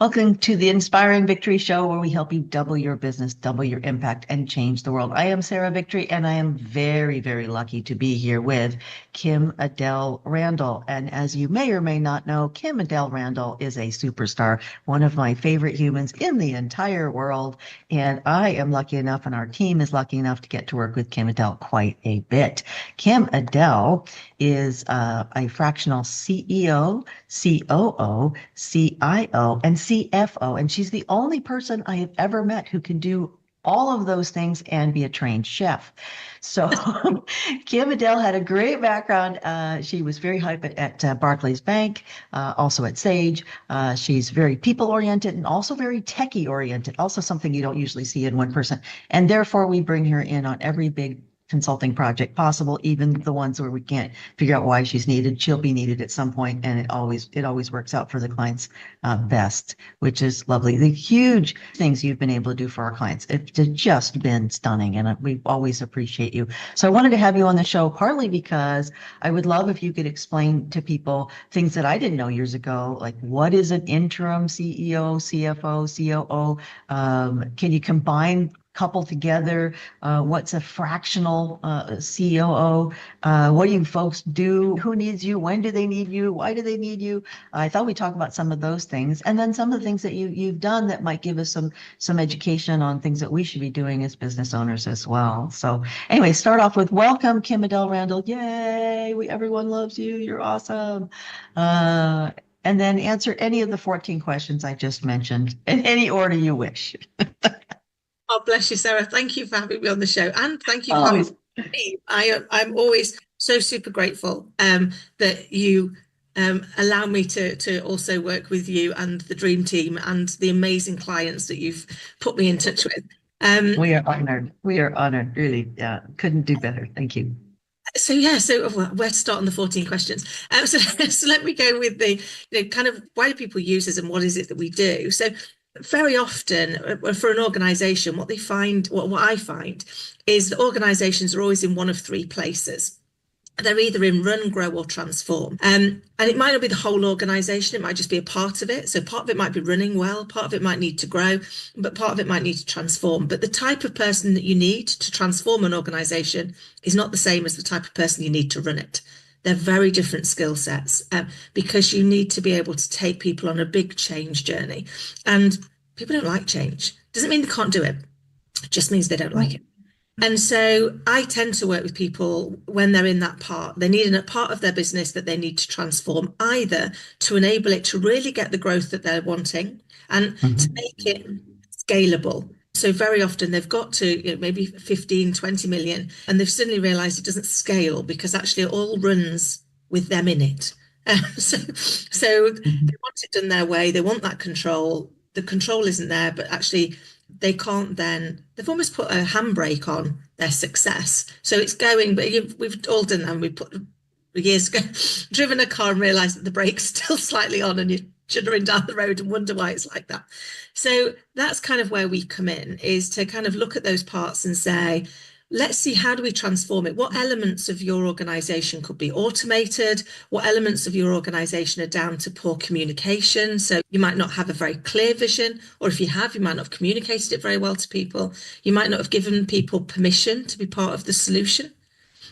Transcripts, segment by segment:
Welcome to the Inspiring Victory Show, where we help you double your business, double your impact, and change the world. I am Sarah Victory, and I am very, very lucky to be here with Kim-Adele Randall. And as you may or may not know, Kim-Adele Randall is a superstar, one of my favorite humans in the entire world. And I am lucky enough, and our team is lucky enough to get to work with Kim-Adele quite a bit. Kim-Adele is a fractional CEO, COO, CIO, and CFO. And she's the only person I have ever met who can do all of those things and be a trained chef. So Kim-Adele had a great background. She was very hype at Barclays Bank, also at Sage. She's very people-oriented and also very techie-oriented, also something you don't usually see in one person. And therefore, we bring her in on every big consulting project possible, even the ones where we can't figure out why she's needed. She'll be needed at some point, and it always works out for the clients best, which is lovely. The huge things you've been able to do for our clients, it's just been stunning, and we always appreciate you. So I wanted to have you on the show partly because I would love if you could explain to people things that I didn't know years ago, like what is an interim CEO, CFO, COO? Can you combine couple together? What's a fractional COO? What do you folks do? Who needs you? When do they need you? Why do they need you? I thought we'd talk about some of those things, and then some of the things that you've done that might give us some education on things that we should be doing as business owners as well. So anyway, start off with welcome, Kim-Adele Randall. Yay! Everyone loves you. You're awesome. And then answer any of the 14 questions I just mentioned in any order you wish. Oh, bless you, Sarah. Thank you for having me on the show, and thank you for Always. having me. I'm always so super grateful that you allow me to also work with you and the dream team and the amazing clients that you've put me in touch with. We are honored. We are honored. Really, yeah, couldn't do better. Thank you. So where to start on the 14 questions? So let me go with the kind of why do people use us and what is it that we do? So very often for an organization, what I find is that organizations are always in one of three places. They're either in run, grow, or transform. And it might not be the whole organization, it might just be a part of it. So part of it might be running well, part of it might need to grow, but part of it might need to transform. But the type of person that you need to transform an organization is not the same as the type of person you need to run it. They're very different skill sets because you need to be able to take people on a big change journey. And people don't like change. Doesn't mean they can't do it. It just means they don't like it. And so I tend to work with people when they're in that part. They need a part of their business that they need to transform, either to enable it to really get the growth that they're wanting and to make it scalable. So very often they've got to maybe 15, 20 million, and they've suddenly realized it doesn't scale because actually it all runs with them in it. So they want it done their way. They want that control. The control isn't there, but actually they can't then, they've almost put a handbrake on their success. So it's going, but we've all done that. We put years ago, driven a car and realized that the brake's still slightly on and you're juddering down the road and wonder why it's like that. So that's kind of where we come in, is to kind of look at those parts and say, let's see, how do we transform it? What elements of your organization could be automated? What elements of your organization are down to poor communication? So you might not have a very clear vision, or if you have, you might not have communicated it very well to people. You might not have given people permission to be part of the solution.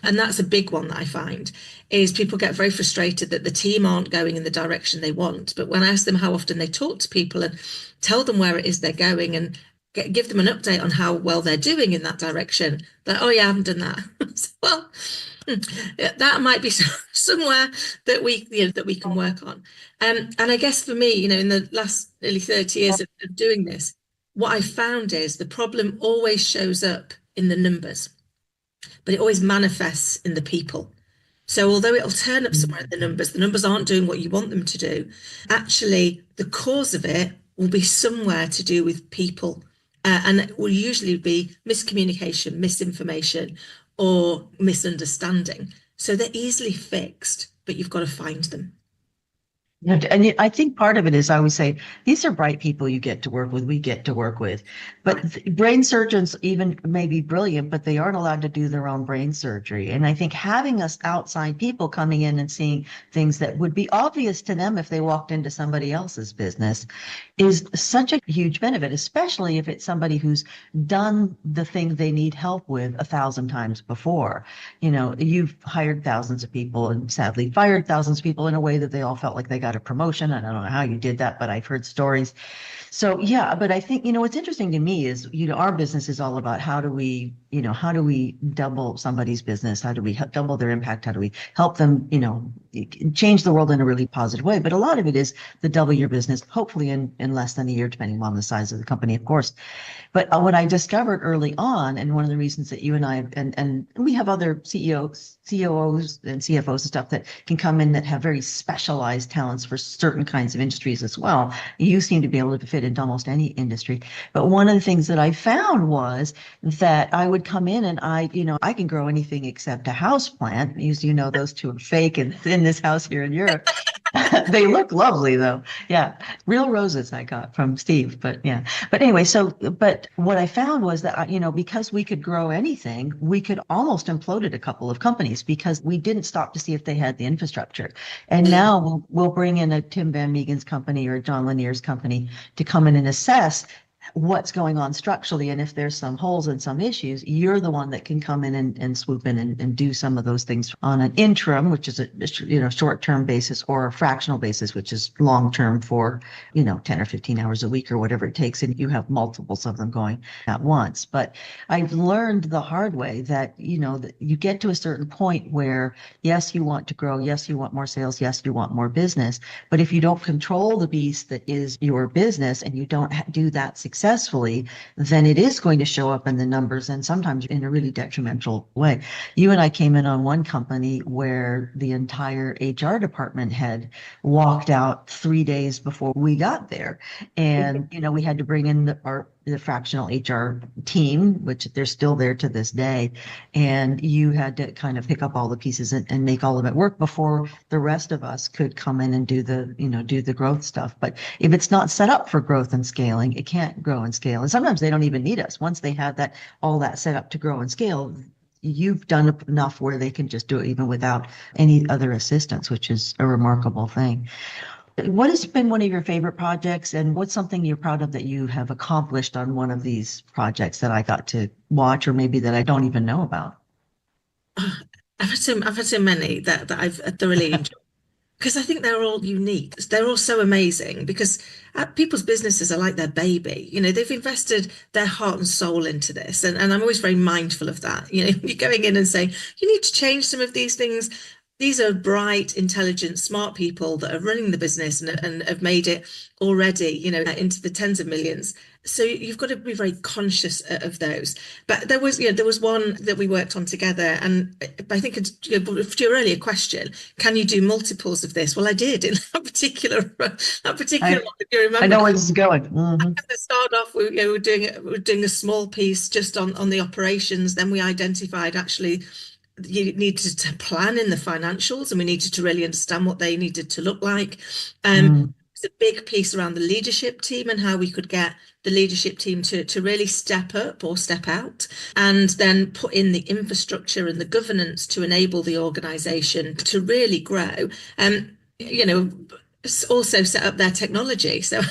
And that's a big one that I find, is people get very frustrated that the team aren't going in the direction they want. But when I ask them how often they talk to people and tell them where it is they're going and give them an update on how well they're doing in that direction, that, oh yeah, I haven't done that. So, well, that might be somewhere that we can work on. And I guess for me, in the last nearly 30 years of doing this, what I found is the problem always shows up in the numbers, but it always manifests in the people. So although it'll turn up somewhere in the numbers aren't doing what you want them to do. Actually, the cause of it will be somewhere to do with people. And it will usually be miscommunication, misinformation, or misunderstanding. So they're easily fixed, but you've got to find them. And I think part of it is I always say, these are bright people you get to work with, we get to work with. But Right. brain surgeons even may be brilliant, but they aren't allowed to do their own brain surgery. And I think having us outside people coming in and seeing things that would be obvious to them if they walked into somebody else's business is such a huge benefit, especially if it's somebody who's done the thing they need help with 1,000 times before. You've hired thousands of people and sadly fired thousands of people in a way that they all felt like they got a promotion. And I don't know how you did that, but I've heard stories. So yeah, but I think, what's interesting to me is, our business is all about how do we double somebody's business? How do we double their impact? How do we help them, change the world in a really positive way? But a lot of it is the double your business, hopefully in less than a year, depending on the size of the company, of course. But what I discovered early on, and one of the reasons that you and I, and we have other CEOs, COOs and CFOs and stuff that can come in that have very specialized talents for certain kinds of industries as well. You seem to be able to fit into almost any industry. But one of the things that I found was that I would come in and I can grow anything except a house plant. As you know, those two are fake and in this house here in Europe. They look lovely though. Yeah. Real roses I got from Steve, but yeah. But anyway, but what I found was that, because we could grow anything, we could almost imploded a couple of companies because we didn't stop to see if they had the infrastructure. And now we'll bring in a Tim Van Meegen's company or John Lanier's company to come in and assess what's going on structurally. And if there's some holes and some issues, you're the one that can come in and swoop in and do some of those things on an interim, which is a short-term basis, or a fractional basis, which is long-term for 10 or 15 hours a week or whatever it takes. And you have multiples of them going at once. But I've learned the hard way that, that you get to a certain point where, yes, you want to grow. Yes, you want more sales. Yes, you want more business. But if you don't control the beast that is your business and you don't do that successfully, then it is going to show up in the numbers and sometimes in a really detrimental way. You and I came in on one company where the entire HR department had walked out 3 days before we got there. And, we had to bring in the fractional HR team, which they're still there to this day. And you had to kind of pick up all the pieces and make all of it work before the rest of us could come in and do the growth stuff. But if it's not set up for growth and scaling, it can't grow and scale. And sometimes they don't even need us. Once they have all that set up to grow and scale, you've done enough where they can just do it even without any other assistance, which is a remarkable thing. What has been one of your favorite projects, and what's something you're proud of that you have accomplished on one of these projects that I got to watch, or maybe that I don't even know about? I've had so many that I've thoroughly enjoyed because I think they're all unique. They're all so amazing because people's businesses are like their baby. They've invested their heart and soul into this. And I'm always very mindful of that. You're going in and saying, you need to change some of these things. These are bright, intelligent, smart people that are running the business and have made it already, into the tens of millions. So you've got to be very conscious of those. But there was one that we worked on together, and I think to your earlier question, can you do multiples of this? Well, I did in that particular one. If you remember, I know where this is going. Mm-hmm. To start off, we were doing a small piece just on the operations. Then we identified actually you needed to plan in the financials, and we needed to really understand what they needed to look like. It's a big piece around the leadership team and how we could get the leadership team to really step up or step out, and then put in the infrastructure and the governance to enable the organization to really grow. Also set up their technology. So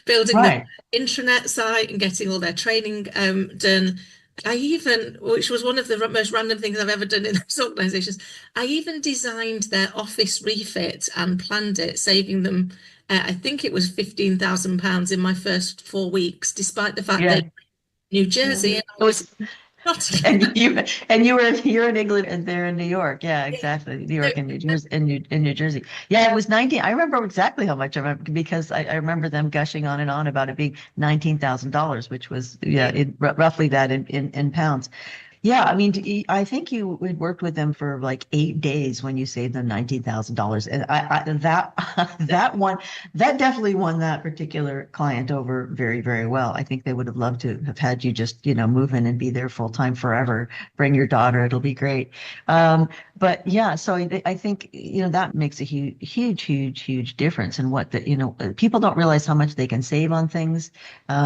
building Right. the intranet site and getting all their training done. Which was one of the most random things I've ever done in those organizations, I even designed their office refit and planned it, saving them, I think it was £15,000 in my first 4 weeks, despite the fact that New Jersey and I was not. You're in England and they're in New York. Yeah, exactly. New York and New Jersey in New Jersey. Yeah, it was 19. I remember exactly how much I remember because I remember them gushing on and on about it being $19,000, which was roughly that in pounds. Yeah, I mean, I think you had worked with them for like 8 days when you saved them $19,000, and that that one that definitely won that particular client over very, very well. I think they would have loved to have had you just, move in and be there full time forever. Bring your daughter; it'll be great. But yeah, so I think that makes a huge, huge, huge, huge difference in what people don't realize how much they can save on things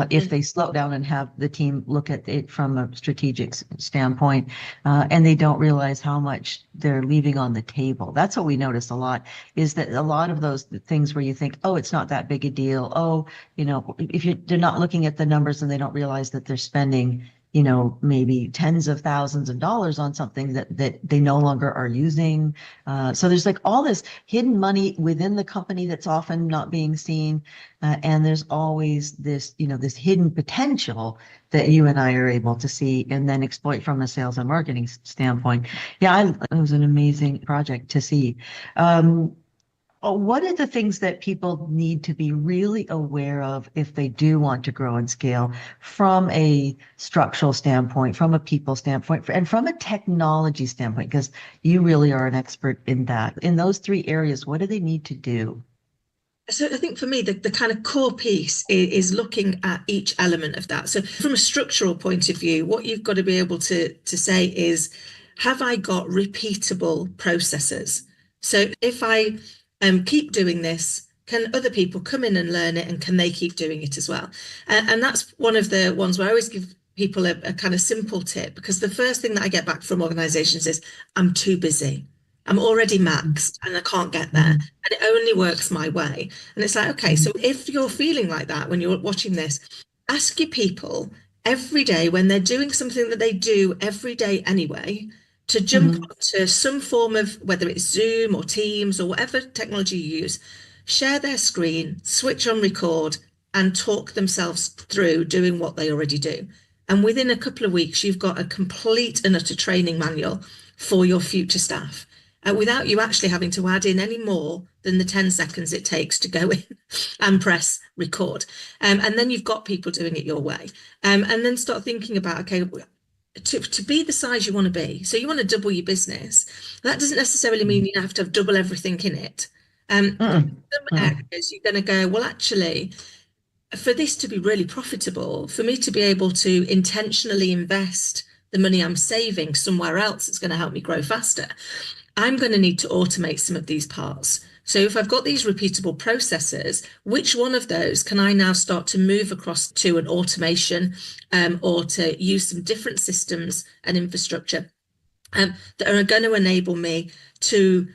if they slow down and have the team look at it from a strategic standpoint, and they don't realize how much they're leaving on the table. That's what we notice a lot, is that a lot of those things where you think, oh, it's not that big a deal. Oh, if they're not looking at the numbers and they don't realize that they're spending maybe tens of thousands of dollars on something that they no longer are using. So there's like all this hidden money within the company that's often not being seen. And there's always this hidden potential that you and I are able to see and then exploit from a sales and marketing standpoint. Yeah, it was an amazing project to see. What are the things that people need to be really aware of if they do want to grow and scale from a structural standpoint, from a people standpoint, and from a technology standpoint? Because you really are an expert in that. In those three areas, what do they need to do? So I think for me, the kind of core piece is looking at each element of that. So from a structural point of view, what you've got to be able to say is, have I got repeatable processes? So if I keep doing this, can other people come in and learn it, and can they keep doing it as well? And that's one of the ones where I always give people a kind of simple tip, because the first thing that I get back from organizations is, I'm too busy. I'm already maxed and I can't get there. And it only works my way. And it's like, okay, so if you're feeling like that when you're watching this, ask your people every day when they're doing something that they do every day anyway, to jump Mhm. onto some form of, whether it's Zoom or Teams or whatever technology you use, share their screen, switch on record, and talk themselves through doing what they already do. And within a couple of weeks, you've got a complete and utter training manual for your future staff, without you actually having to add in any more than the 10 seconds it takes to go in and press record. And then you've got people doing it your way. And then start thinking about, okay, to be the size you want to be. So you want to double your business. That doesn't necessarily mean you have to have double everything in it. Mm-mm. Some Mm-mm. areas you're going to go, well, actually, for this to be really profitable, for me to be able to intentionally invest the money I'm saving somewhere else that's going to help me grow faster, I'm going to need to automate some of these parts. So if I've got these repeatable processes, which one of those can I now start to move across to an automation, or to use some different systems and infrastructure that are going to enable me to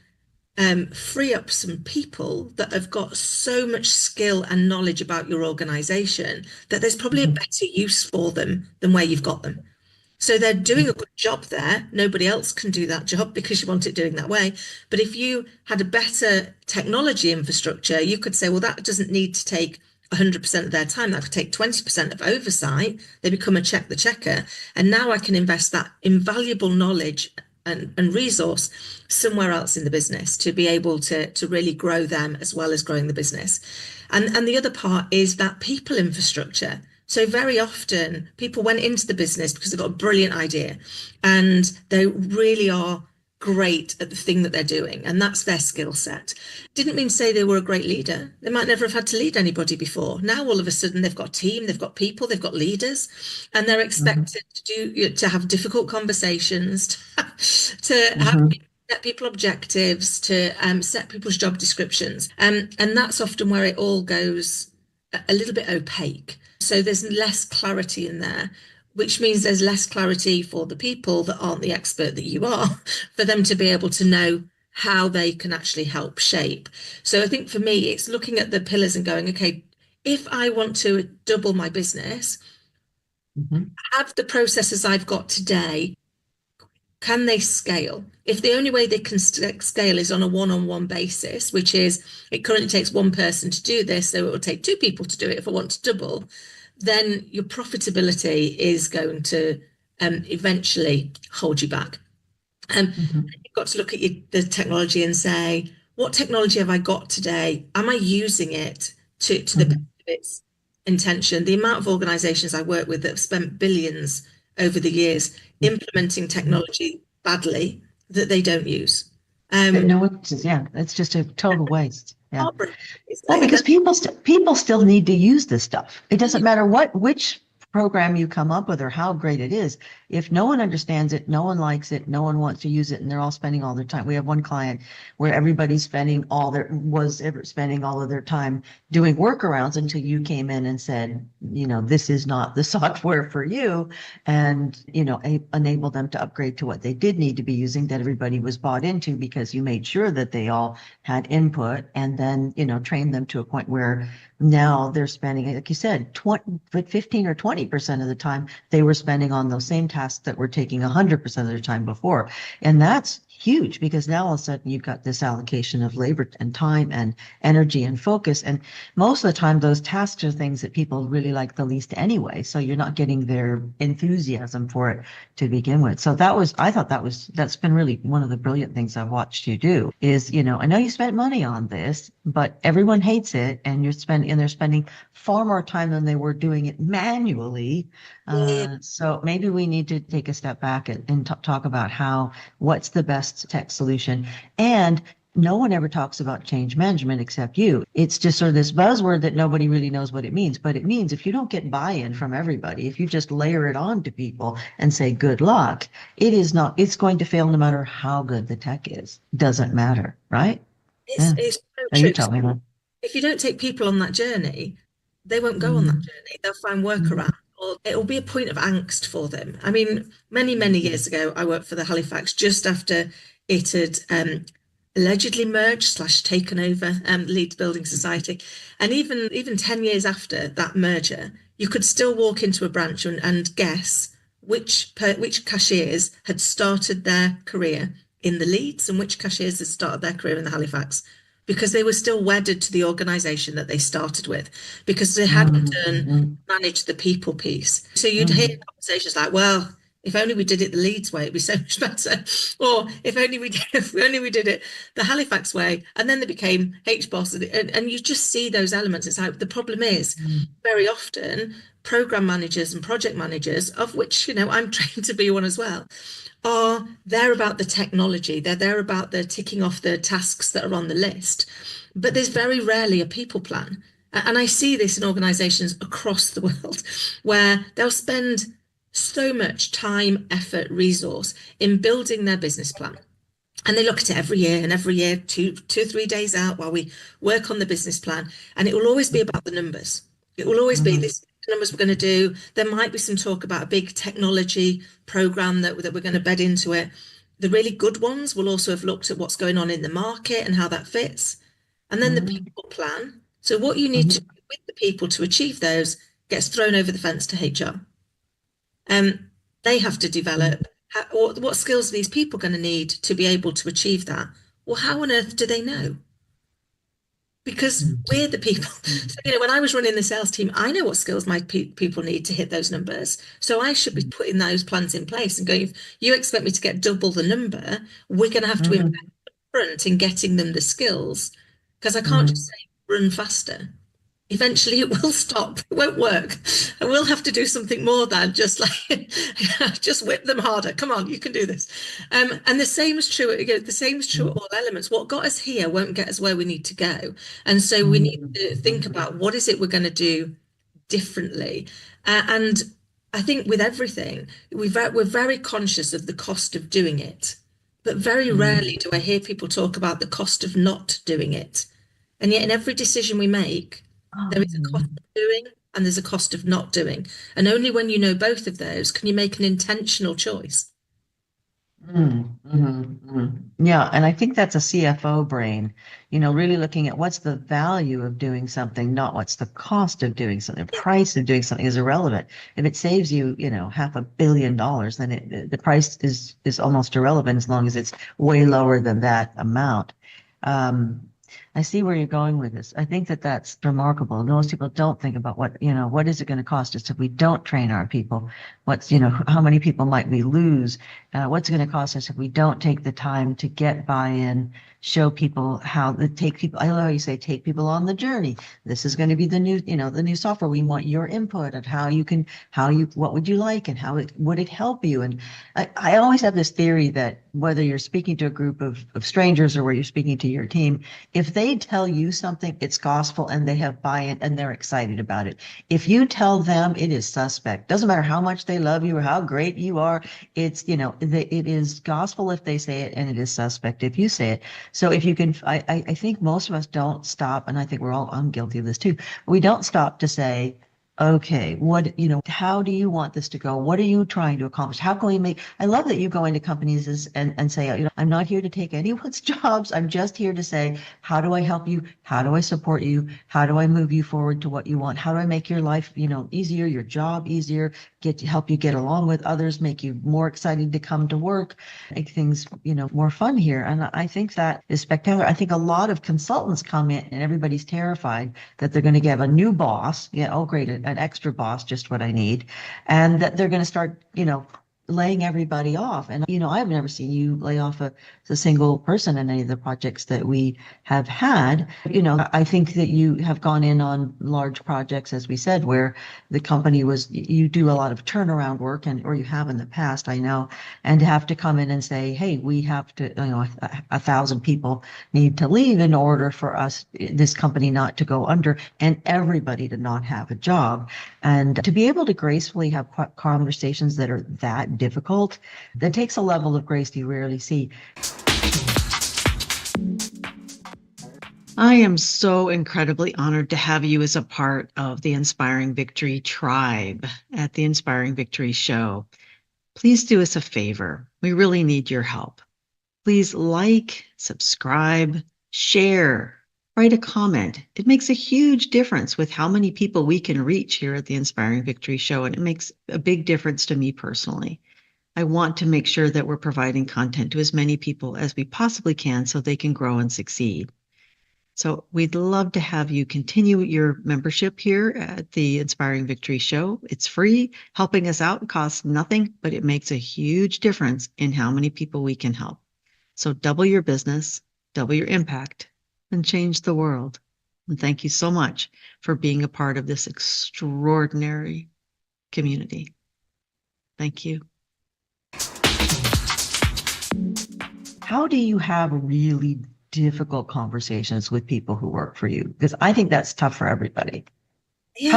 free up some people that have got so much skill and knowledge about your organization that there's probably a Mhm. better use for them than where you've got them. So they're doing a good job there. Nobody else can do that job because you want it doing that way. But if you had a better technology infrastructure, you could say, well, that doesn't need to take 100% of their time. That could take 20% of oversight. They become a check the checker. And now I can invest that invaluable knowledge and resource somewhere else in the business to be able to really grow them as well as growing the business. And the other part is that people infrastructure. So very often people went into the business because they've got a brilliant idea and they really are great at the thing that they're doing, and that's their skill set. Didn't mean to say they were a great leader. They might never have had to lead anybody before. Now all of a sudden they've got a team, they've got people, they've got leaders, and they're Mhm. expected to have difficult conversations, to have Mhm. set people objectives, to set people's job descriptions. And that's often where it all goes a little bit opaque. So there's less clarity in there, which means there's less clarity for the people that aren't the expert that you are, for them to be able to know how they can actually help shape. So I think for me, it's looking at the pillars and going, okay, if I want to double my business, Mhm. have the processes I've got today, can they scale? If the only way they can scale is on a one-on-one basis, which is it currently takes one person to do this, so it will take two people to do it if I want to double, then your profitability is going to eventually hold you back. Mhm. You've got to look at the technology and say, what technology have I got today? Am I using it to the best Mhm. of its intention? The amount of organizations I work with that have spent billions over the years implementing technology badly that they don't use. No, yeah, it's just a total waste. Yeah. Heartbreaking. It's Well, like, because people still need to use this stuff. It doesn't matter which program you come up with or how great it is. If no one understands it, no one likes it, no one wants to use it, and they're all spending all their time. We have one client where everybody's spending spending all of their time doing workarounds until you came in and said, this is not the software for you, and enable them to upgrade to what they did need to be using that everybody was bought into, because you made sure that they all had input, and then trained them to a point where now they're spending, like you said, 15 or 20% of the time they were spending on those same tasks that were taking 100% of their time before. And that's huge, because now all of a sudden you've got this allocation of labor and time and energy and focus. And most of the time those tasks are things that people really like the least anyway. So you're not getting their enthusiasm for it to begin with. So I thought that's been really one of the brilliant things I've watched you do is, I know you spent money on this, but everyone hates it, and they're spending far more time than they were doing it manually. So maybe we need to take a step back and talk about what's the best tech solution. And no one ever talks about change management except you. It's just sort of this buzzword that nobody really knows what it means. But it means if you don't get buy-in from everybody, if you just layer it on to people and say good luck, it's going to fail no matter how good the tech is. Doesn't matter, right? it's so You true. tell me that. If you don't take people on that journey, they won't go on that journey. They'll find workaround, or it'll be a point of angst for them. I mean, many, many years ago, I worked for the Halifax just after it had allegedly merged / taken over Leeds Building Society. And even 10 years after that merger, you could still walk into a branch and guess which cashiers had started their career in the Leeds and which cashiers had started their career in the Halifax, because they were still wedded to the organisation that they started with, because they hadn't managed the people piece. So you'd hear conversations like, well, if only we did it the Leeds way, it'd be so much better. Or if only we did it the Halifax way. And then they became HBOS. And you just see those elements. It's like, the problem is very often program managers and project managers, of which, I'm trained to be one as well, are there about the technology. They're there about the ticking off the tasks that are on the list. But there's very rarely a people plan. And I see this in organizations across the world where they'll spend so much time, effort, resource in building their business plan. And they look at it every year, and every year, two or 3 days out while we work on the business plan. And it will always be about the numbers. It will always be this numbers we're going to do. There might be some talk about a big technology program that we're going to bed into it. The really good ones will also have looked at what's going on in the market and how that fits. And then the people plan. So what you need to do with the people to achieve those gets thrown over the fence to HR. They have to develop what skills are these people going to need to be able to achieve that. Well, how on earth do they know? Because we're the people. So, when I was running the sales team, I know what skills my people need to hit those numbers. So I should be putting those plans in place and going, if you expect me to get double the number, we're going to have to invest upfront in getting them the skills, because I can't just say run faster. Eventually it will stop. It won't work. And we'll have to do something more than just just whip them harder. Come on, you can do this. And the same is true. The same is true at all elements. What got us here won't get us where we need to go. And so we need to think about what is it we're going to do differently. And I think with everything, we're very conscious of the cost of doing it. But very rarely do I hear people talk about the cost of not doing it. And yet in every decision we make, there is a cost of doing and there's a cost of not doing. And only when you know both of those can you make an intentional choice. Yeah, and I think that's a CFO brain, really looking at what's the value of doing something, not what's the cost of doing something. The price of doing something is irrelevant. If it saves you, $500 million, then the price is almost irrelevant as long as it's way lower than that amount. I see where you're going with this. I think that that's remarkable. Most people don't think about what is it going to cost us if we don't train our people? How many people might we lose? What's it going to cost us if we don't take the time to get buy-in, show people I love how you say, take people on the journey. This is going to be the new software. We want your input on what would you like and would it help you? And I always have this theory that whether you're speaking to a group of strangers or where you're speaking to your team, if they tell you something, it's gospel and they have buy-in and they're excited about it. If you tell them, it is suspect. Doesn't matter how much they love you or how great you are. It is gospel if they say it, and it is suspect if you say it. So if you can, I think most of us don't stop, and I think I'm guilty of this too. We don't stop to say, okay, how do you want this to go? What are you trying to accomplish? How can I love that you go into companies and say, I'm not here to take anyone's jobs. I'm just here to say, how do I help you? How do I support you? How do I move you forward to what you want? How do I make your life, easier, your job easier, help you get along with others, make you more excited to come to work, make things, more fun here. And I think that is spectacular. I think a lot of consultants come in and everybody's terrified that they're going to get a new boss. Yeah, oh great, an extra boss, just what I need. And that they're going to start, laying everybody off. And, I've never seen you lay off a single person in any of the projects that we have had. I think that you have gone in on large projects, as we said, where the company you do a lot of turnaround work or you have in the past, I know, and have to come in and say, hey, we have to, 1,000 people need to leave in order for this company not to go under and everybody to not have a job. And to be able to gracefully have conversations that are that difficult, that takes a level of grace you rarely see. I am so incredibly honored to have you as a part of the Inspiring Victory tribe at the Inspiring Victory Show. Please do us a favor. We really need your help. Please like, subscribe, share, write a comment. It makes a huge difference with how many people we can reach here at the Inspiring Victory Show, and it makes a big difference to me personally. I want to make sure that we're providing content to as many people as we possibly can so they can grow and succeed. So we'd love to have you continue your membership here at the Inspiring Victory Show. It's free. Helping us out costs nothing, but it makes a huge difference in how many people we can help. So double your business, double your impact, and change the world. And thank you so much for being a part of this extraordinary community. Thank you. How do you have really difficult conversations with people who work for you? Because I think that's tough for everybody. Yeah,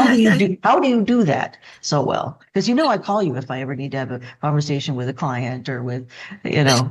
how do you do that so well? Because I call you if I ever need to have a conversation with a client or with,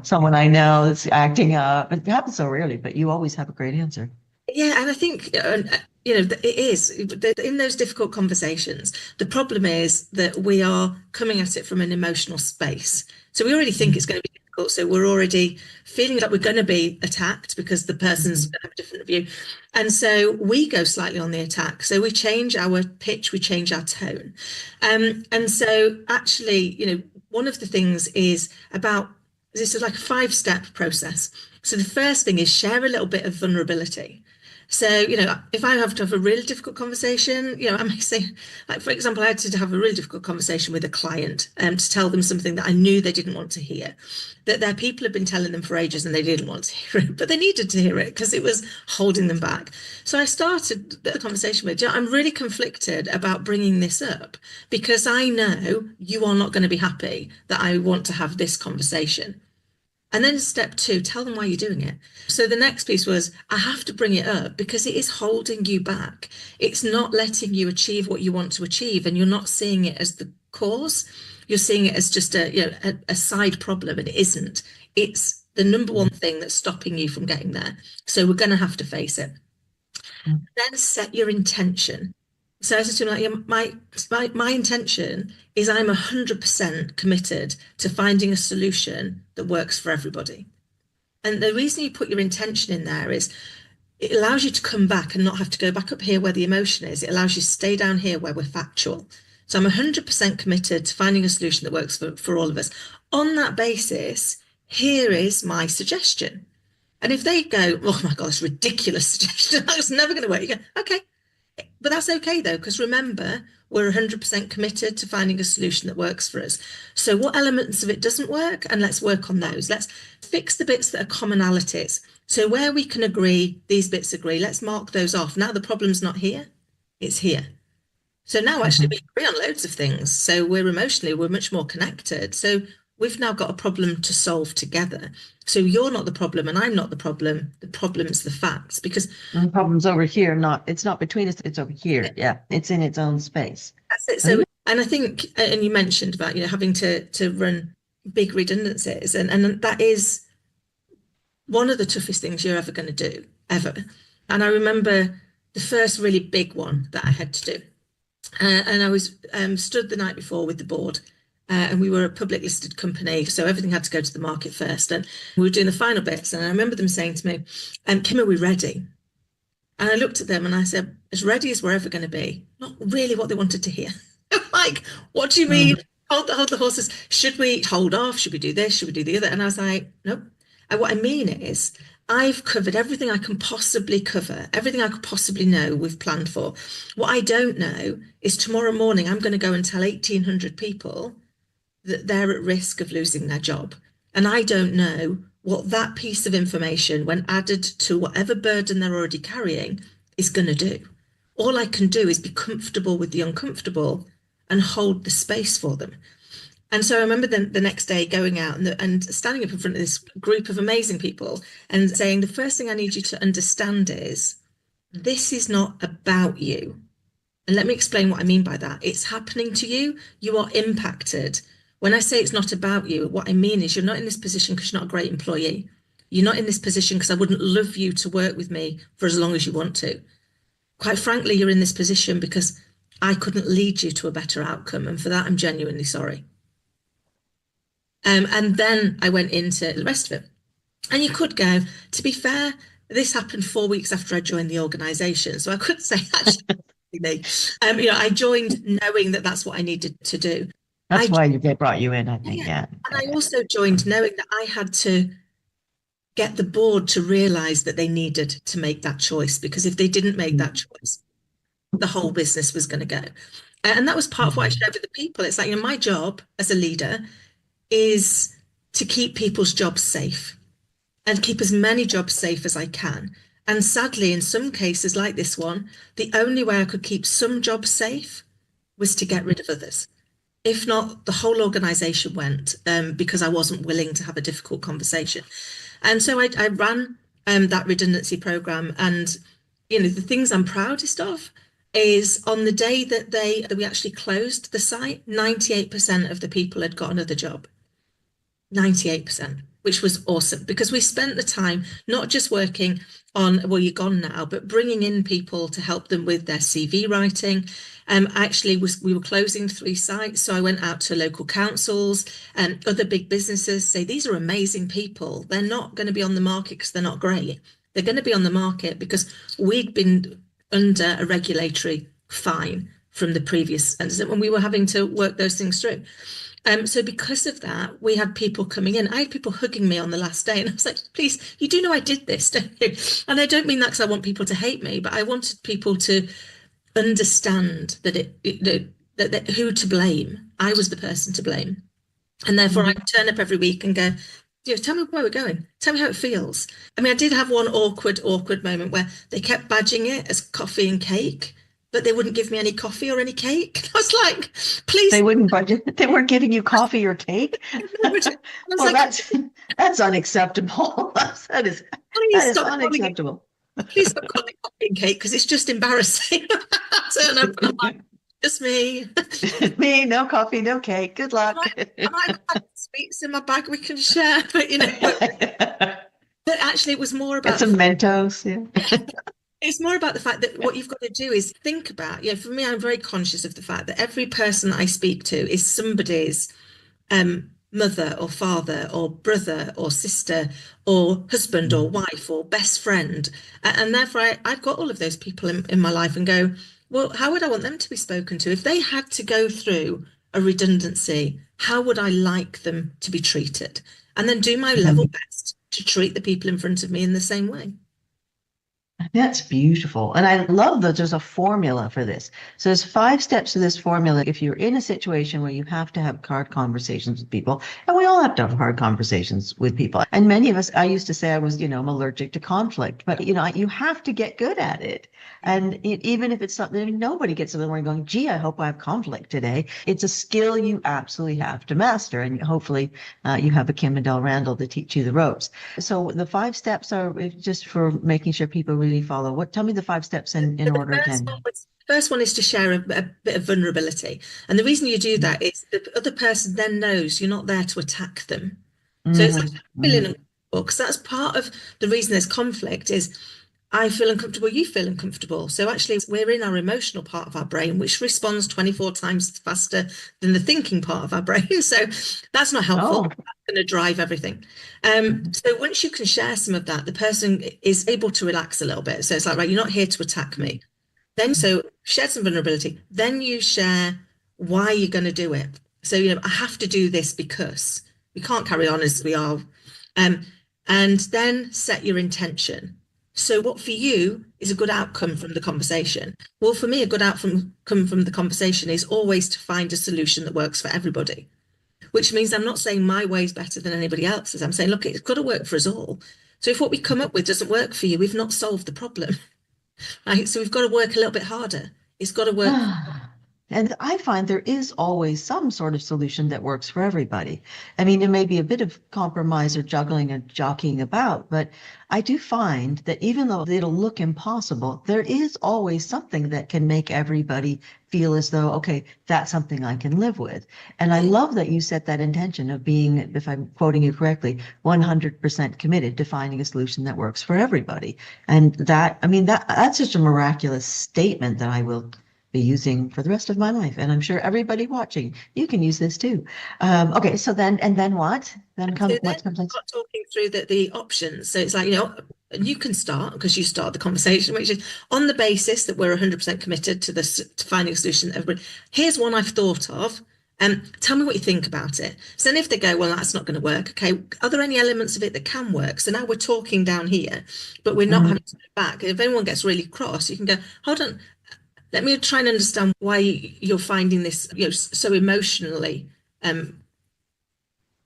someone I know that's acting up. It happens so rarely, but you always have a great answer. Yeah, and I think it is in those difficult conversations. The problem is that we are coming at it from an emotional space. So we already think it's going to be difficult. So we're already feeling like we're going to be attacked because the person's going to have a different view. And so we go slightly on the attack. So we change our pitch, we change our tone. And so actually, one of the things is about this is like a 5-step process. So the first thing is share a little bit of vulnerability. So, if I have to have a really difficult conversation, I may say, like, for example, I had to have a really difficult conversation with a client to tell them something that I knew they didn't want to hear, that their people had been telling them for ages and they didn't want to hear it, but they needed to hear it because it was holding them back. So I started the conversation with, I'm really conflicted about bringing this up because I know you are not going to be happy that I want to have this conversation. And then step 2, tell them why you're doing it. So the next piece was, I have to bring it up because it is holding you back. It's not letting you achieve what you want to achieve. And you're not seeing it as the cause. You're seeing it as just a side problem, and it isn't. It's the number one thing that's stopping you from getting there. So we're going to have to face it. Then set your intention. So I said to him, like, my intention is I'm 100% committed to finding a solution that works for everybody. And the reason you put your intention in there is it allows you to come back and not have to go back up here where the emotion is. It allows you to stay down here where we're factual. So I'm 100% committed to finding a solution that works for all of us. On that basis, here is my suggestion. And if they go, oh my God, it's ridiculous suggestion, that's never going to work. You go, okay, but that's okay though, because remember, we're 100% committed to finding a solution that works for us. So what elements of it doesn't work? And let's work on those. Let's fix the bits that are commonalities. So where we can agree, these bits agree, let's mark those off. Now the problem's not here, it's here. So now actually we agree on loads of things. So we're much more connected. So we've now got a problem to solve together. So you're not the problem and I'm not the problem. The problem's the facts, because the problem's over here, it's not between us, it's over here. Yeah, it's in its own space. that's it. So, and I think, and you mentioned about, having to run big redundancies, and that is one of the toughest things you're ever going to do, ever. And I remember the first really big one that I had to do. And I was stood the night before with the board, and we were a public listed company, so everything had to go to the market first. And we were doing the final bits, and I remember them saying to me, Kim, are we ready? And I looked at them and I said, as ready as we're ever going to be. Not really what they wanted to hear. Like, what do you mean? Hold the horses. Should we hold off? Should we do this? Should we do the other? And I was like, nope. And what I mean is, I've covered everything I can possibly cover, everything I could possibly know we've planned for. What I don't know is tomorrow morning I'm going to go and tell 1,800 people that they're at risk of losing their job. And I don't know what that piece of information, when added to whatever burden they're already carrying, is going to do. All I can do is be comfortable with the uncomfortable and hold the space for them. And so I remember the next day going out and standing up in front of this group of amazing people and saying, the first thing I need you to understand is, this is not about you. And let me explain what I mean by that. It's happening to you. You are impacted. When I say it's not about you, what I mean is, you're not in this position because you're not a great employee. You're not in this position because I wouldn't love you to work with me for as long as you want to. Quite frankly, you're in this position because I couldn't lead you to a better outcome. And for that, I'm genuinely sorry. And then I went into the rest of it. And you could go, to be fair, this happened 4 weeks after I joined the organisation. So I could say, actually, I joined knowing that that's what I needed to do. That's why they brought you in, I think. Yeah. And I also joined knowing that I had to get the board to realise that they needed to make that choice, because if they didn't make that choice, the whole business was going to go. And that was part of what I shared with the people. It's like, my job as a leader is to keep people's jobs safe and keep as many jobs safe as I can. And sadly, in some cases like this one, the only way I could keep some jobs safe was to get rid of others. If not, the whole organisation went, because I wasn't willing to have a difficult conversation. And so I ran that redundancy programme. And, the things I'm proudest of is, on the day that we actually closed the site, 98% of the people had got another job. 98%, which was awesome, because we spent the time not just working on, well, you're gone now, but bringing in people to help them with their CV writing. We were closing 3 sites, so I went out to local councils and other big businesses, say, these are amazing people. They're not going to be on the market because they're not great. They're going to be on the market because we'd been under a regulatory fine from the previous, and when we were having to work those things through. So because of that, we had people coming in. I had people hugging me on the last day, and I was like, please, you do know I did this, don't you? And I don't mean that because I want people to hate me, but I wanted people to understand that who to blame. I was the person to blame. And therefore I turn up every week and go, tell me where we're going. Tell me how it feels. I mean, I did have one awkward moment where they kept badging it as coffee and cake, but they wouldn't give me any coffee or any cake. I was like, please. They wouldn't budget. They weren't giving you coffee or cake. Well, that's unacceptable. That is unacceptable. Please stop calling it coffee and cake, because it's just embarrassing. And I'm like, just me. Me, no coffee, no cake. Good luck. I've got sweets in my bag we can share, but but actually it was more about some Mentos. Yeah. It's more about the fact that what you've got to do is think about, for me, I'm very conscious of the fact that every person I speak to is somebody's mother or father or brother or sister or husband or wife or best friend. And therefore I've got all of those people in my life, and go, well, how would I want them to be spoken to? If they had to go through a redundancy, how would I like them to be treated? And then do my level best to treat the people in front of me in the same way. That's beautiful. And I love that there's a formula for this. So there's 5 steps to this formula. If you're in a situation where you have to have hard conversations with people, and we all have to have hard conversations with people. And many of us, I used to say I was, I'm allergic to conflict, but you have to get good at it. And even if it's something, I mean, nobody gets to the point going, gee, I hope I have conflict today. It's a skill you absolutely have to master. And hopefully you have a Kim-Adele Randall to teach you the ropes. So the 5 steps are just for making sure people really follow. Tell me the 5 steps in order again. First one is to share a bit of vulnerability. And the reason you do that is the other person then knows you're not there to attack them. So it's like feeling uncomfortable, because that's part of the reason there's conflict is I feel uncomfortable, you feel uncomfortable. So actually we're in our emotional part of our brain, which responds 24 times faster than the thinking part of our brain. So that's not helpful. That's going to drive everything. So once you can share some of that, the person is able to relax a little bit. So it's like, right, you're not here to attack me. Then, so share some vulnerability. Then you share why you're going to do it. So, I have to do this because we can't carry on as we are. And then set your intention. So what for you is a good outcome from the conversation? Well, for me, a good outcome from the conversation is always to find a solution that works for everybody, which means I'm not saying my way is better than anybody else's. I'm saying, look, it's got to work for us all. So if what we come up with doesn't work for you, we've not solved the problem. Right? So we've got to work a little bit harder. It's got to work. And I find there is always some sort of solution that works for everybody. I mean, it may be a bit of compromise or juggling and jockeying about, but I do find that even though it'll look impossible, there is always something that can make everybody feel as though, okay, that's something I can live with. And I love that you set that intention of being, if I'm quoting you correctly, 100% committed to finding a solution that works for everybody. And that, I mean, that's just a miraculous statement that I will be using for the rest of my life. And I'm sure everybody watching, you can use this too. Okay, so then what? What comes next? Start talking through the options. So it's like, you can start because you start the conversation, which is on the basis that we're 100% committed to finding a solution. Everybody, here's one I've thought of. Tell me what you think about it. So then if they go, well, that's not going to work. Okay, are there any elements of it that can work? So now we're talking down here, but we're not having to go back. If anyone gets really cross, you can go, hold on, let me try and understand why you're finding this so emotionally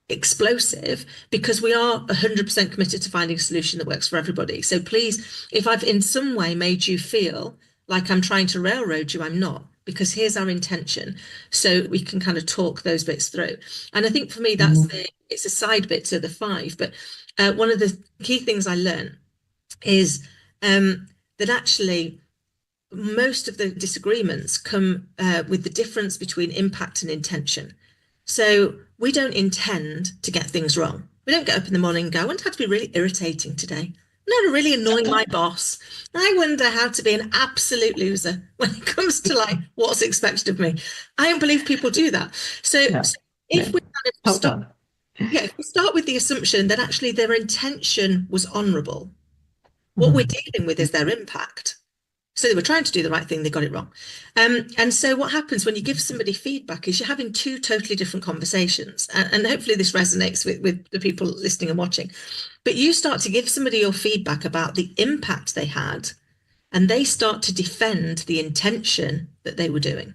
explosive, because we are 100% committed to finding a solution that works for everybody. So please, if I've in some way made you feel like I'm trying to railroad you, I'm not, because here's our intention. So we can kind of talk those bits through. And I think for me, it's a side bit to the 5. But one of the key things I learned is that actually most of the disagreements come with the difference between impact and intention. So we don't intend to get things wrong. We don't get up in the morning and go, I wonder how to be really irritating today. I'm really annoying my boss. I wonder how to be an absolute loser when it comes to like what's expected of me. I don't believe people do that. So if we kind of start with the assumption that actually their intention was honourable, what we're dealing with is their impact. So they were trying to do the right thing, they got it wrong. And so what happens when you give somebody feedback is you're having 2 totally different conversations. And hopefully this resonates with the people listening and watching. But you start to give somebody your feedback about the impact they had, and they start to defend the intention that they were doing.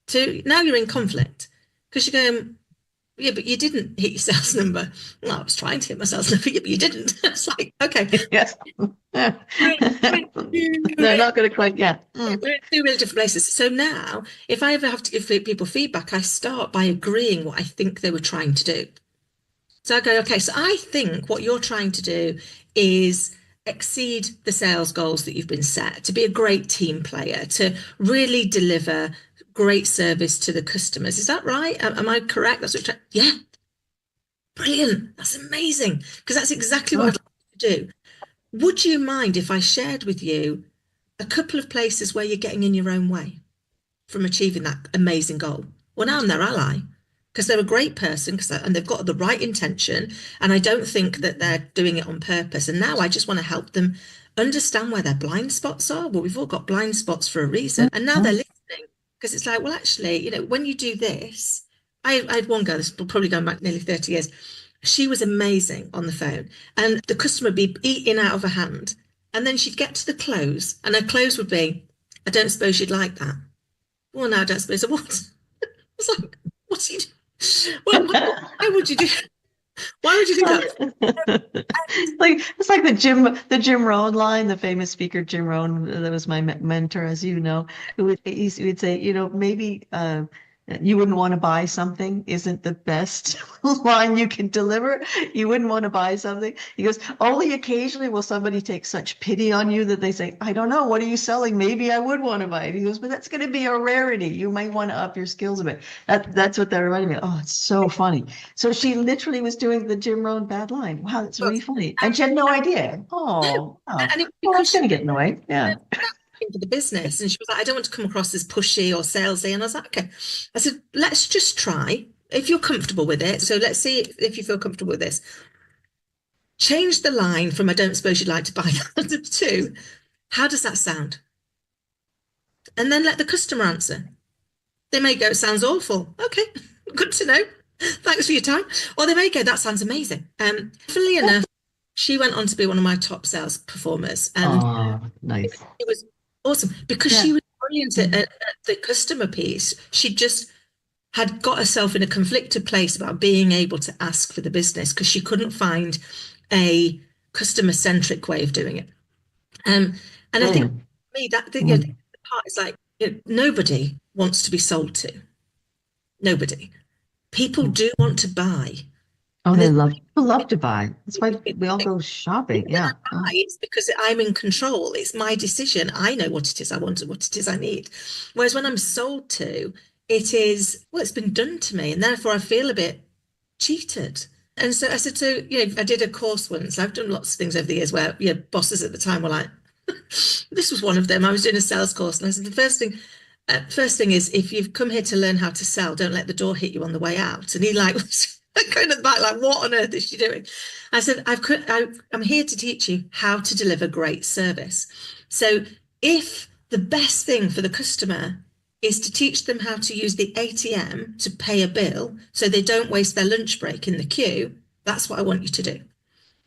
So now you're in conflict because you're going, yeah, but you didn't hit your sales number. Well, I was trying to hit my sales number, yeah, but you didn't. It's like, okay. Yes. They're not going to quite, We're in 2 really different places. So now, if I ever have to give people feedback, I start by agreeing what I think they were trying to do. So I go, okay, so I think what you're trying to do is exceed the sales goals that you've been set, to be a great team player, to really deliver great service to the customers. Is that right? Am I correct? That's what yeah. Brilliant. That's amazing. Because that's exactly what I'd like to do. Would you mind if I shared with you a couple of places where you're getting in your own way from achieving that amazing goal? Well, now I'm their ally because they're a great person and they've got the right intention. And I don't think that they're doing it on purpose. And now I just want to help them understand where their blind spots are. Well, we've all got blind spots for a reason. And now they're listening. Because it's like, well, actually, when you do this, I had one girl, this is probably going back nearly 30 years, She was amazing on the phone, and the customer would be eating out of her hand. And then she'd get to the close, and her close would be, I don't suppose you'd like that. Well, no, I don't suppose I would. It's like, what do you do? Why would you do? Why would you do that? It's like the Jim Rohn line, the famous speaker Jim Rohn, that was my mentor, as you know, he would say, maybe you wouldn't want to buy something isn't the best line you can deliver. You wouldn't want to buy something. He goes, only occasionally will somebody take such pity on you that they say, I don't know, what are you selling? Maybe I would want to buy it. He goes, but that's going to be a rarity. You might want to up your skills a bit. That's what that reminded me of. Oh, it's so funny. So she literally was doing the Jim Rohn bad line. Wow, that's really funny. And she had no idea. No, Oh, wow. and it, Well, because that's she going to get in the way. Yeah. for the business, and she was like, I don't want to come across as pushy or salesy. And I was like, okay. I said, let's just try if you're comfortable with it. So let's see if you feel comfortable with this. Change the line from I don't suppose you'd like to buy that to how does that sound? And then let the customer answer. They may go, it sounds awful. Okay, good to know. Thanks for your time. Or they may go, that sounds amazing. Funnily enough, she went on to be one of my top sales performers. And Oh, nice. it was awesome because Yeah. she was brilliant at the customer piece. She just had got herself in a conflicted place about being able to ask for the business because she couldn't find a customer-centric way of doing it. And I think for me that the part is like nobody wants to be sold to. Nobody. People do want to buy. Oh, And people love to buy. That's why we all go shopping. when I Yeah. buy, it's because I'm in control. It's my decision. I know what it is I want and what it is I need. Whereas when I'm sold to, it is, well, it's been done to me. And therefore I feel a bit cheated. And so I said to, I did a course once. I've done lots of things over the years where, bosses at the time were like, this was one of them. I was doing a sales course and I said, the first thing is if you've come here to learn how to sell, don't let the door hit you on the way out. And he like was going at the back like, what on earth is she doing? I said, I'm here to teach you how to deliver great service. So if the best thing for the customer is to teach them how to use the ATM to pay a bill so they don't waste their lunch break in the queue, that's what I want you to do.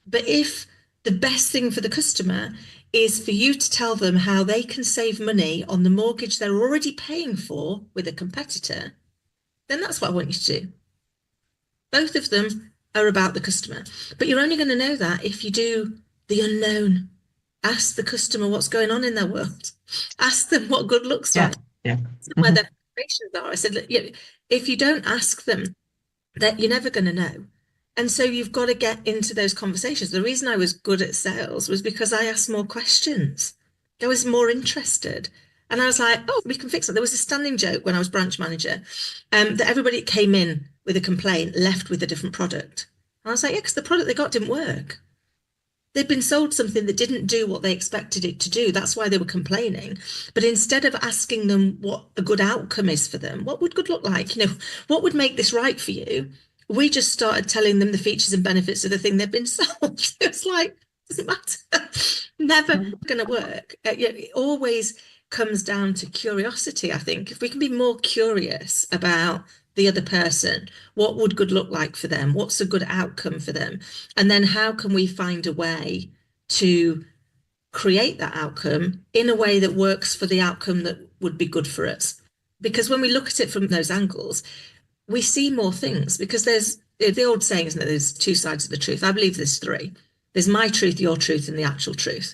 But if the best thing for the customer is for you to tell them how they can save money on the mortgage they're already paying for with a competitor, then that's what I want you to do. Both of them are about the customer, but you're only going to know that if you do the unknown. Ask the customer what's going on in their world. Ask them what good looks like. Yeah. Where their frustrations are. I said, look, if you don't ask them, that you're never going to know. And so you've got to get into those conversations. The reason I was good at sales was because I asked more questions. I was more interested. And I was like, oh, we can fix it. There was a standing joke when I was branch manager that everybody came in with a complaint left with a different product. And I was like, yeah, because the product they got didn't work. They'd been sold something that didn't do what they expected it to do. That's why they were complaining. But instead of asking them what a good outcome is for them, what would good look like? What would make this right for you? We just started telling them the features and benefits of the thing they've been sold. It's like, doesn't matter. Never going to work. It always comes down to curiosity, I think. If we can be more curious about the other person, what would good look like for them? What's a good outcome for them? And then how can we find a way to create that outcome in a way that works for the outcome that would be good for us? Because when we look at it from those angles, we see more things because there's the old saying, isn't it? There's two sides of the truth. I believe there's three. There's my truth, your truth, and the actual truth.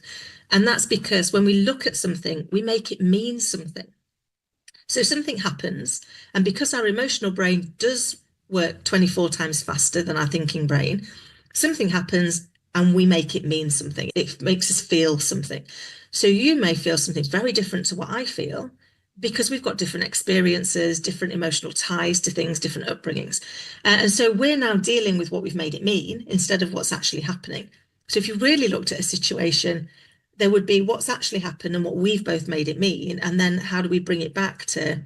And that's because when we look at something, we make it mean something. So something happens, and because our emotional brain does work 24 times faster than our thinking brain, something happens and we make it mean something. It makes us feel something. So you may feel something very different to what I feel, because we've got different experiences, different emotional ties to things, different upbringings. And so we're now dealing with what we've made it mean instead of what's actually happening. So if you really looked at a situation, there would be what's actually happened and what we've both made it mean. And then how do we bring it back to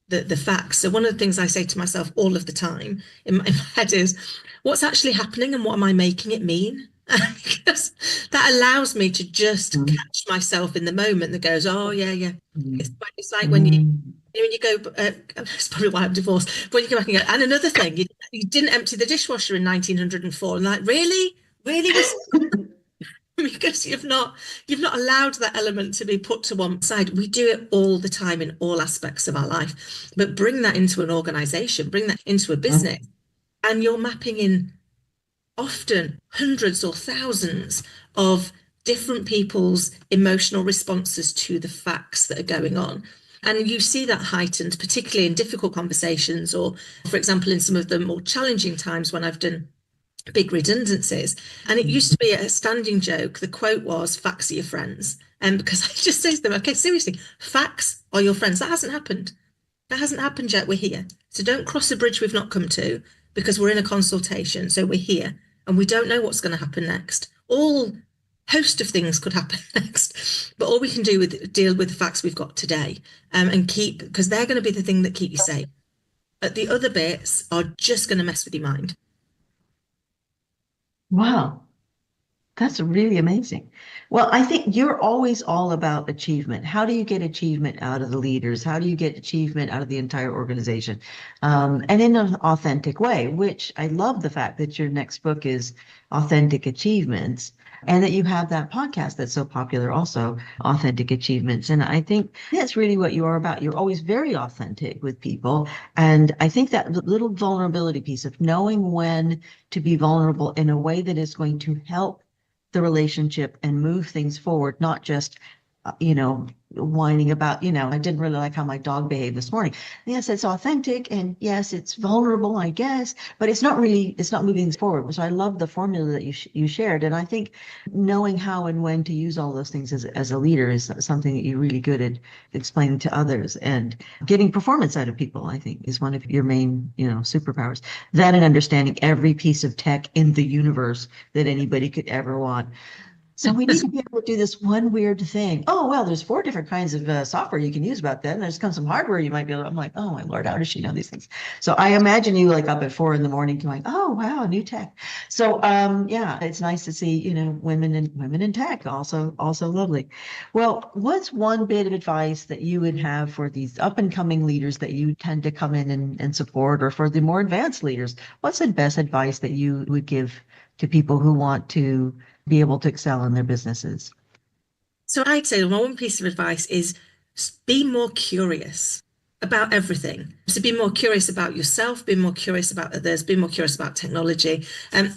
the facts? So one of the things I say to myself all of the time in my head is, what's actually happening and what am I making it mean? Because that allows me to just Mm. catch myself in the moment that goes, oh yeah, yeah. Mm. It's like Mm. when you go, it's probably why I'm divorced. But when you go back and go, and another thing, you didn't empty the dishwasher in 1904, and like, really, really, because you've not allowed that element to be put to one side. We do it all the time in all aspects of our life, but bring that into an organization, bring that into a business, and you're mapping in often hundreds or thousands of different people's emotional responses to the facts that are going on. And you see that heightened, particularly in difficult conversations, or, for example, in some of the more challenging times when I've done big redundancies. And it used to be a standing joke. The quote was, facts are your friends. And because I just say to them, okay, seriously, facts are your friends. That hasn't happened. That hasn't happened yet. We're here. So don't cross a bridge we've not come to, because we're in a consultation. So we're here and we don't know what's going to happen next. All host of things could happen next, but all we can do with deal with the facts we've got today, and keep, because they're going to be the thing that keep you safe. But the other bits are just going to mess with your mind. Wow. That's really amazing. Well, I think you're always all about achievement. How do you get achievement out of the leaders? How do you get achievement out of the entire organization? And in an authentic way, which I love the fact that your next book is Authentic Achievements and that you have that podcast that's so popular also, Authentic Achievements. And I think that's really what you are about. You're always very authentic with people. And I think that little vulnerability piece of knowing when to be vulnerable in a way that is going to help the relationship and move things forward, not just, whining about, I didn't really like how my dog behaved this morning. Yes, it's authentic and yes, it's vulnerable, I guess, but it's not moving things forward. So I love the formula that you shared. And I think knowing how and when to use all those things as a leader is something that you're really good at explaining to others, and getting performance out of people, I think, is one of your main, superpowers. That and understanding every piece of tech in the universe that anybody could ever want. So we need to be able to do this one weird thing. Oh, well, there's 4 different kinds of software you can use about that. And there's come some hardware you might be able to, I'm like, oh my Lord, how does she know these things? So I imagine you like up at 4 in the morning going, oh, wow, new tech. So yeah, it's nice to see, women in tech also lovely. Well, what's one bit of advice that you would have for these up and coming leaders that you tend to come in and support, or for the more advanced leaders? What's the best advice that you would give to people who want to be able to excel in their businesses? So I'd say one piece of advice is be more curious about everything. So be more curious about yourself, be more curious about others, be more curious about technology, and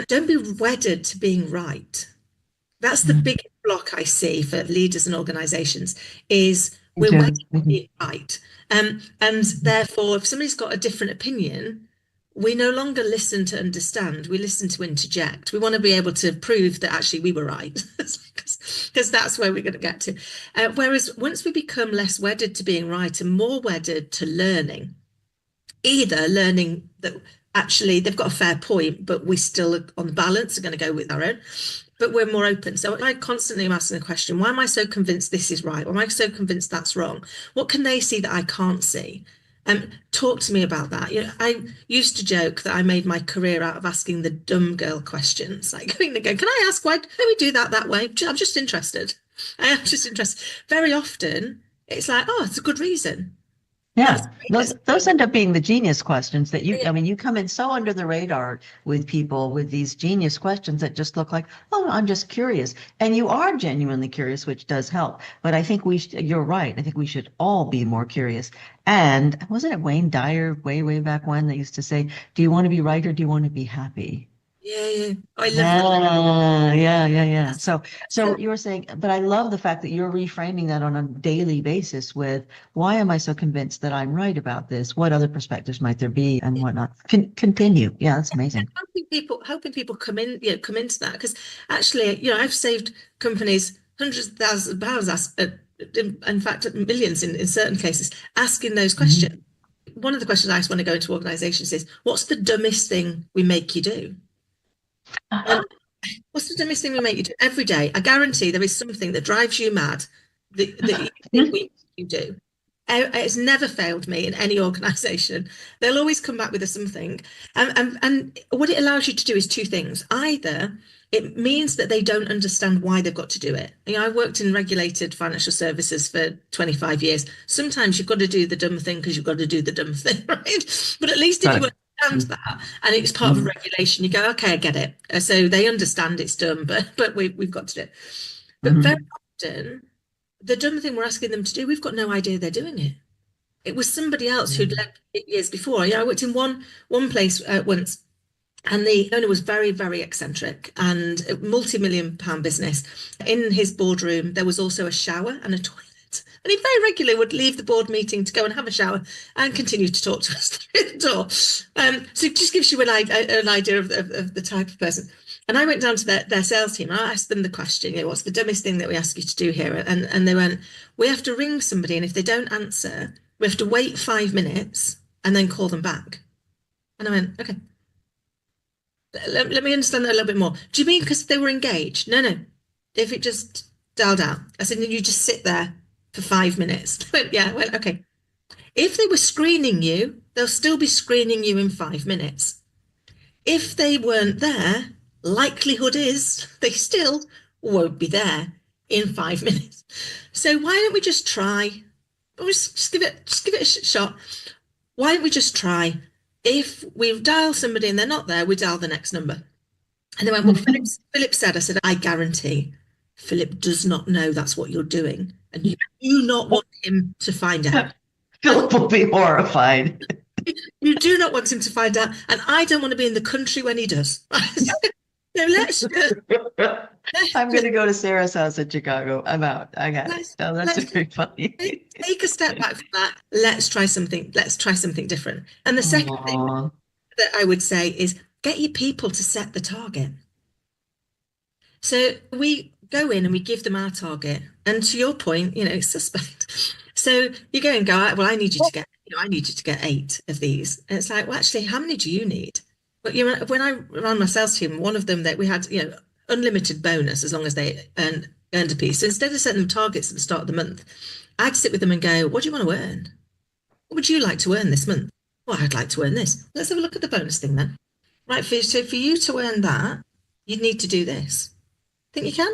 don't be wedded to being right. That's the Mhm. biggest block I see for leaders and organizations is Me we're wedded too. to being right. And therefore, if somebody's got a different opinion, we no longer listen to understand, we listen to interject. We want to be able to prove that actually we were right, because that's where we're going to get to. Whereas once we become less wedded to being right and more wedded to learning, either learning that actually they've got a fair point, but we still, on balance, are going to go with our own, but we're more open. So I constantly am asking the question, why am I so convinced this is right? Why am I so convinced that's wrong? What can they see that I can't see? Talk to me about that. I used to joke that I made my career out of asking the dumb girl questions, like going to go, can I ask why do we do that way? I'm just interested. I am just interested. Very often it's like, oh, it's a good reason. That's Yeah, great. those end up being the genius questions that I mean, you come in so under the radar with people with these genius questions that just look like, oh, I'm just curious. And you are genuinely curious, which does help. But I think you're right. I think we should all be more curious. And wasn't it Wayne Dyer way back when they used to say, do you want to be right or do you want to be happy? Yeah, yeah. I love that. Yeah. So you were saying, but I love the fact that you're reframing that on a daily basis with, why am I so convinced that I'm right about this? What other perspectives might there be and whatnot? Continue. Yeah, that's amazing. Helping people come in, come into that, because actually, I've saved companies hundreds of thousands of pounds, in fact, millions in certain cases, asking those questions. Mhm. One of the questions I just want to go into organizations is, what's the dumbest thing we make you do? And what's the dumbest thing we make you do every day? I guarantee there is something that drives you mad that you think we you do. It's never failed me in any organization. They'll always come back with something. And what it allows you to do is two things. Either it means that they don't understand why they've got to do it. I worked in regulated financial services for 25 years. Sometimes you've got to do the dumb thing because you've got to do the dumb thing, right? But at least if you understand that and it's part of a regulation, you go, okay, I get it. So they understand it's dumb, but we've got to do it. But very often, the dumb thing we're asking them to do, we've got no idea they're doing it. It was somebody else who'd led years before. I worked in one place once, and the owner was very, very eccentric and a multi-million-pound business. In his boardroom, there was also a shower and a toilet. And he very regularly would leave the board meeting to go and have a shower and continue to talk to us through the door. So it just gives you an idea of the type of person. And I went down to their sales team. I asked them the question, what's the dumbest thing that we ask you to do here? And they went, we have to ring somebody, and if they don't answer, we have to wait 5 minutes and then call them back. And I went, okay. Let me understand that a little bit more. Do you mean because they were engaged? No. If it just dialed out. I said, you just sit there for 5 minutes. I went, yeah, well, okay. If they were screening you, they'll still be screening you in 5 minutes. If they weren't there, likelihood is they still won't be there in 5 minutes. So why don't we just try? Just give it a shot. Why don't we just try? If we dial somebody and they're not there, we dial the next number. And they went, well, Philip said, I said, I guarantee Philip does not know that's what you're doing. And you do not want him to find out. Philip will be horrified. You do not want him to find out. And I don't want to be in the country when he does. So I'm going to go to Sarah's house in Chicago. I'm out. I got it. Oh, that's very funny. Take a step back from that. Let's try something different. And the second thing that I would say is get your people to set the target. So we go in and we give them our target. And to your point, it's suspect. So you go and go, well, I need you to get 8 of these. And it's like, well, actually, how many do you need? But when I ran my sales team, one of them that we had, unlimited bonus as long as they earned a piece. So instead of setting them targets at the start of the month, I'd sit with them and go, what do you want to earn? What would you like to earn this month? Well, I'd like to earn this. Let's have a look at the bonus thing then. Right, so for you to earn that, you'd need to do this. Think you can?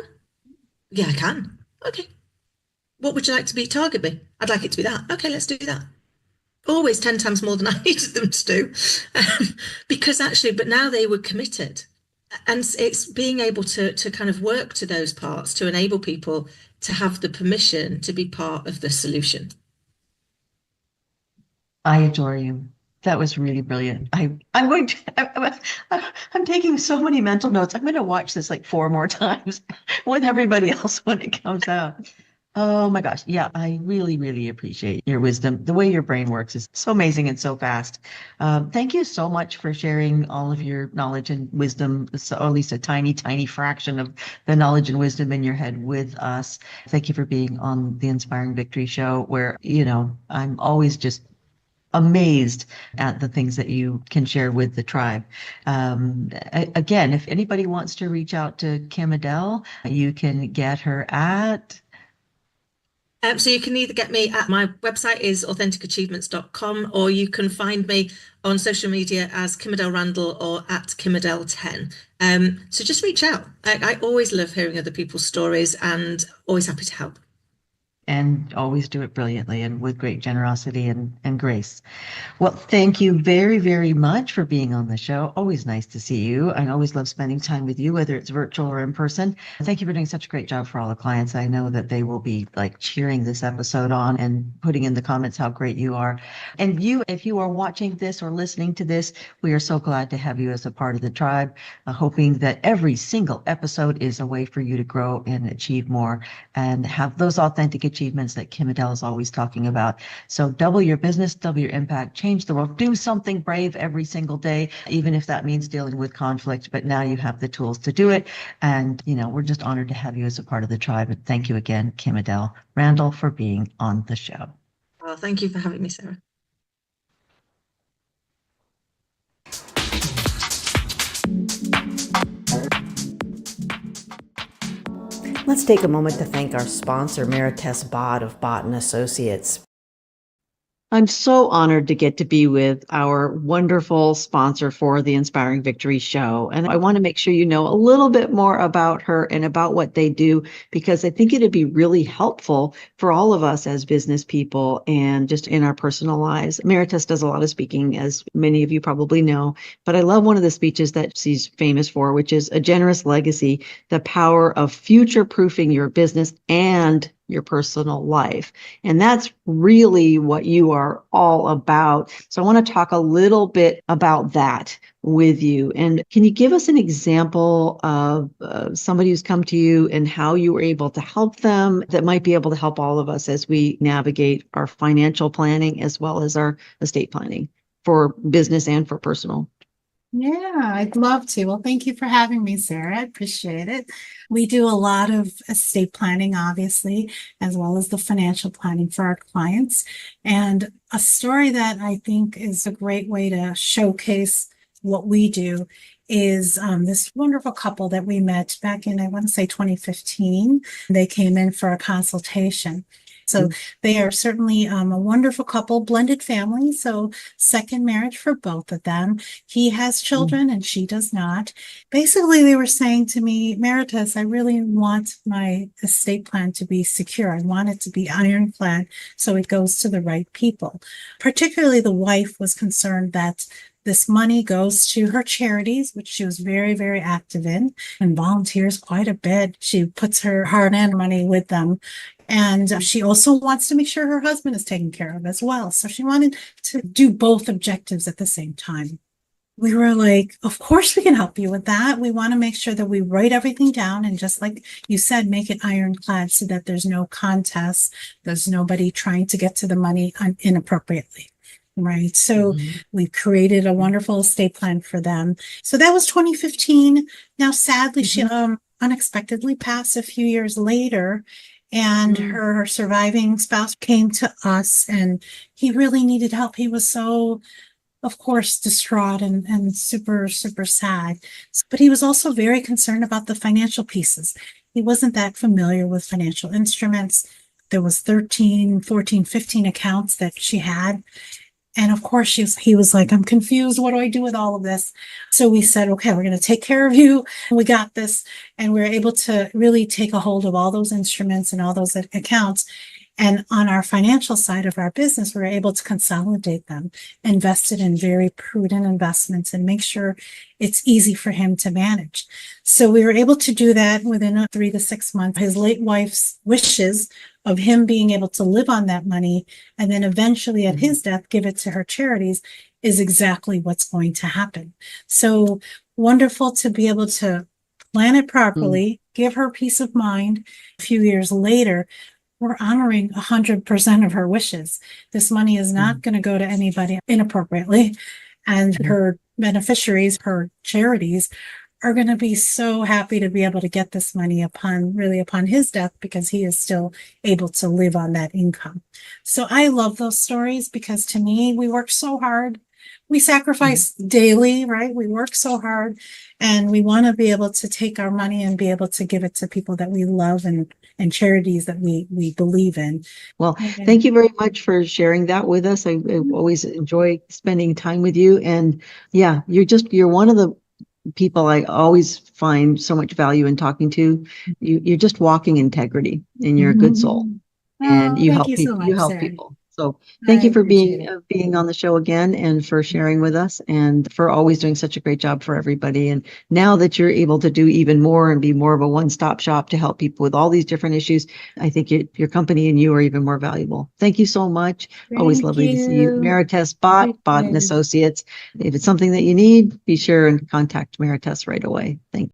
Yeah, I can. Okay. What would you like to be target be? I'd like it to be that. Okay, let's do that. Always 10 times more than I needed them to do, because actually, but now they were committed. And it's being able to kind of work to those parts to enable people to have the permission to be part of the solution. I adore you. That was really brilliant. I'm taking so many mental notes. I'm going to watch this like 4 more times with everybody else when it comes out. Oh my gosh. Yeah, I really, really appreciate your wisdom. The way your brain works is so amazing and so fast. Thank you so much for sharing all of your knowledge and wisdom, or at least a tiny, tiny fraction of the knowledge and wisdom in your head with us. Thank you for being on the Inspiring Victory Show, where, I'm always just amazed at the things that you can share with the tribe. Again, if anybody wants to reach out to Kim-Adele, you can get her at... So you can either get me at my website is AuthenticAchievements.com, or you can find me on social media as Kim-Adele Randall or at Kim-Adele 10. So just reach out. I always love hearing other people's stories and always happy to help. And always do it brilliantly and with great generosity and grace. Well, thank you very, very much for being on the show. Always nice to see you. I always love spending time with you, whether it's virtual or in person. Thank you for doing such a great job for all the clients. I know that they will be like cheering this episode on and putting in the comments how great you are. And you, if you are watching this or listening to this, we are so glad to have you as a part of the tribe, hoping that every single episode is a way for you to grow and achieve more and have those authentic achievements that Kim-Adele is always talking about. So double your business, double your impact, change the world, do something brave every single day, even if that means dealing with conflict. But now you have the tools to do it. And, we're just honored to have you as a part of the tribe. And thank you again, Kim-Adele Randall, for being on the show. Well, thank you for having me, Sarah. Let's take a moment to thank our sponsor, Marites Bott of Bott & Associates. I'm so honored to get to be with our wonderful sponsor for the Inspiring Victory show. And I want to make sure you know a little bit more about her and about what they do, because I think it'd be really helpful for all of us as business people and just in our personal lives. Meritus does a lot of speaking, as many of you probably know, but I love one of the speeches that she's famous for, which is A Generous Legacy, the power of future-proofing your business and your personal life. And that's really what you are all about. So I want to talk a little bit about that with you. And can you give us an example of somebody who's come to you and how you were able to help them that might be able to help all of us as we navigate our financial planning as well as our estate planning for business and for personal? Yeah, I'd love to. Well, thank you for having me, Sarah. I appreciate it. We do a lot of estate planning, obviously, as well as the financial planning for our clients. And a story that I think is a great way to showcase what we do is this wonderful couple that we met back in, I want to say 2015. They came in for a consultation. So they are certainly a wonderful couple, blended family. So second marriage for both of them. He has children and she does not. Basically, they were saying to me, Meritus, I really want my estate plan to be secure. I want it to be ironclad so it goes to the right people. Particularly the wife was concerned that this money goes to her charities, which she was very, very active in and volunteers quite a bit. She puts her hard-earned money with them. And she also wants to make sure her husband is taken care of as well. So she wanted to do both objectives at the same time. We were like, of course we can help you with that. We want to make sure that we write everything down and just like you said, make it ironclad so that there's no contest. There's nobody trying to get to the money inappropriately. Right. So we created a wonderful estate plan for them. So that was 2015. Now, sadly, she unexpectedly passed a few years later. And her surviving spouse came to us and he really needed help. He was so, of course, distraught and super, super sad. But he was also very concerned about the financial pieces. He wasn't that familiar with financial instruments. There was 13, 14, 15 accounts that she had. And of course, he was like, I'm confused. What do I do with all of this? So we said, okay, we're going to take care of you. We got this. And we were able to really take a hold of all those instruments and all those accounts. And on our financial side of our business, we were able to consolidate them, invest it in very prudent investments and make sure it's easy for him to manage. So we were able to do that within 3 to 6 months. His late wife's wishes of him being able to live on that money and then eventually at his death, give it to her charities is exactly what's going to happen. So wonderful to be able to plan it properly, give her peace of mind. A few years later, we're honoring 100% of her wishes. This money is not going to go to anybody inappropriately. And her beneficiaries, her charities, are going to be so happy to be able to get this money upon his death because he is still able to live on that income. So I love those stories because to me, we work so hard. We sacrifice daily, right? We work so hard and we want to be able to take our money and be able to give it to people that we love and charities that we believe in. Well, thank you very much for sharing that with us. I always enjoy spending time with you. And yeah, you're one of the people I always find so much value in talking to. You're just walking integrity and you're a good soul. And you help people. So you help people. So thank you for being on the show again and for sharing with us and for always doing such a great job for everybody. And now that you're able to do even more and be more of a one-stop shop to help people with all these different issues, I think your company and you are even more valuable. Thank you so much. Always lovely to see you. Meritus Bott and Associates. If it's something that you need, be sure and contact Meritus right away. Thank you.